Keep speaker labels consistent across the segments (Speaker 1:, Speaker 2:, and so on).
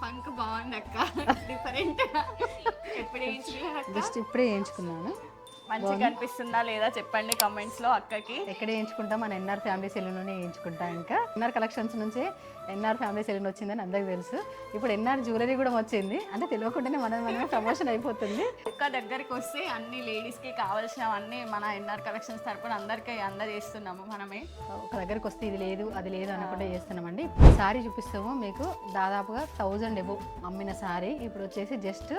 Speaker 1: Funk బాగుంది అక్క, different. ఎప్పుడు వేయించుకున్నారు అక్క?
Speaker 2: జస్ట్ ఇప్పుడే వేయించుకున్నాను.
Speaker 1: మంచిగా కనిపిస్తుందా లేదా చెప్పండి కమెంట్స్ లో అక్కకి.
Speaker 2: ఎక్కడ వేయించుకుంటాం, మన ఎన్ఆర్ ఫ్యామిలీ సెలూన్లోనే వేయించుకుంటాం. ఇంకా ఎన్ఆర్ కలెక్షన్స్ నుంచి ఎన్ఆర్ ఫ్యామిలీ సెలూన్ వచ్చిందని అందరికి తెలుసు. ఇప్పుడు ఎన్ఆర్ జ్యువెలరీ కూడా వచ్చింది, అంటే తెలియకుండానే మనమే ప్రమోషన్ అయిపోతుంది.
Speaker 1: ఒక్క దగ్గరికి వస్తే అన్ని లేడీస్ కి కావాల్సినవన్నీ మన ఎన్ఆర్ కలెక్షన్స్ తరపున అందరికీ అందజేస్తున్నాము మనమే.
Speaker 2: ఒక దగ్గరికి వస్తే ఇది లేదు అది లేదు అనుకుంటే చేస్తున్నామండి. సారీ చూపిస్తాము మీకు, దాదాపుగా 1000 ఎబో అమ్మిన సారీ ఇప్పుడు వచ్చేసి జస్ట్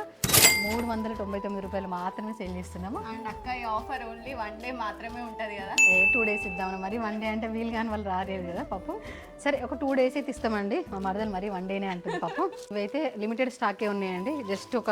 Speaker 2: 399 రూపాయలు మాత్రమే సేల్ చేస్తున్నాము.
Speaker 1: అండ్ అక్క ఈ ఆఫర్ ఓన్లీ 1 డే మాత్రమే ఉంటుంది కదా.
Speaker 2: 2 డేస్ ఇద్దామని, మరి 1 డే అంటే వీలు కానీ వాళ్ళు రాలేదు కదా పాపం. సరే ఒక 2 డేస్ అయితే ఇస్తామండి. మా మరదలు మరి 1 డేనే అంటుంది పాపం. ఇవైతే లిమిటెడ్ స్టాకే ఉన్నాయండి, జస్ట్ ఒక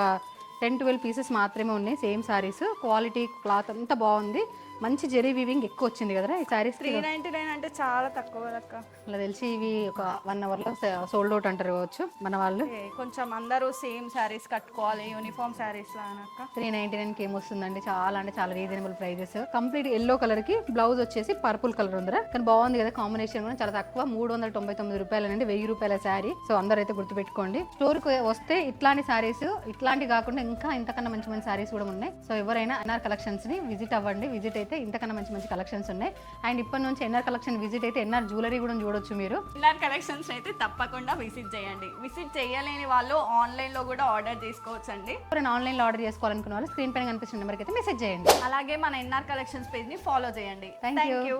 Speaker 2: 10-12 పీసెస్ మాత్రమే ఉన్నాయి. సేమ్ సారీస్, క్వాలిటీ క్లాత్ అంతా బాగుంది, మంచి జెరీ వీవింగ్ ఎక్కువ వచ్చింది కదా ఈ సారీస్.
Speaker 1: 399 అంటే చాలా తక్కువ కదా అక్క.
Speaker 2: అలా తెలిసి ఇవి ఒక 1 అవర్లో సోల్డ్ అవుట్ అంటారు కావచ్చు మన వాళ్ళు.
Speaker 1: కొంచెం అందరూ సేమ్ శారీస్ కట్టుకోవాలి, యూనిఫామ్ శారీస్ లానక్క.
Speaker 2: 399కి ఏమొస్తుందండి, చాలా అంటే చాలా reasonable prices. Complete yellow colour కి బ్లౌజ్ వచ్చేసి పర్పుల్ కలర్ ఉందరా, కానీ బాగుంది కదా కాంబినేషన్ కూడా చాలా తక్కువ. 399 రూపాయలు అండి, 1000 రూపాయల శారీ. సో అందరూ అయితే గుర్తుపెట్టుకోండి. స్టోర్ కి వస్తే ఇట్లాంటి శారీస్, ఇట్లాంటి కాకుండా ఇంకా ఇంతకన్నా మంచి మంచి శారీస్ కూడా ఉన్నాయి. సో ఎవరైనా ఎన్ఆర్ కలెక్షన్స్ ని విజిట్ అవ్వండి. విజిట్ అయితే ఇంతకన్నా మంచి మంచి కలెక్షన్స్ ఉన్నాయి. అండ్ ఇప్పటి నుంచి ఎన్ఆర్ కలెక్షన్ విజిట్ అయితే ఎన్ఆర్ జ్యువెలరీ కూడా చూడొచ్చు మీరు.
Speaker 1: ఎన్ఆర్ కలెక్షన్స్ అయితే తప్పకుండా విజిట్ చేయండి. విజిట్ చేయలేని వాళ్ళు ఆన్లైన్ లో కూడా ఆర్డర్ చేసుకోవచ్చు అండి.
Speaker 2: ఎవరైనా ఆన్లైన్ లో ఆర్డర్ చేసుకోవాలనుకున్న వాళ్ళు స్క్రీన్ పైన కనిపిస్తున్న నెంబర్కి అయితే మెసేజ్ చేయండి.
Speaker 1: అలాగే మన ఎన్ఆర్ కలెక్షన్స్ పేజ్ ని ఫాలో చేయండి.
Speaker 2: Thank you.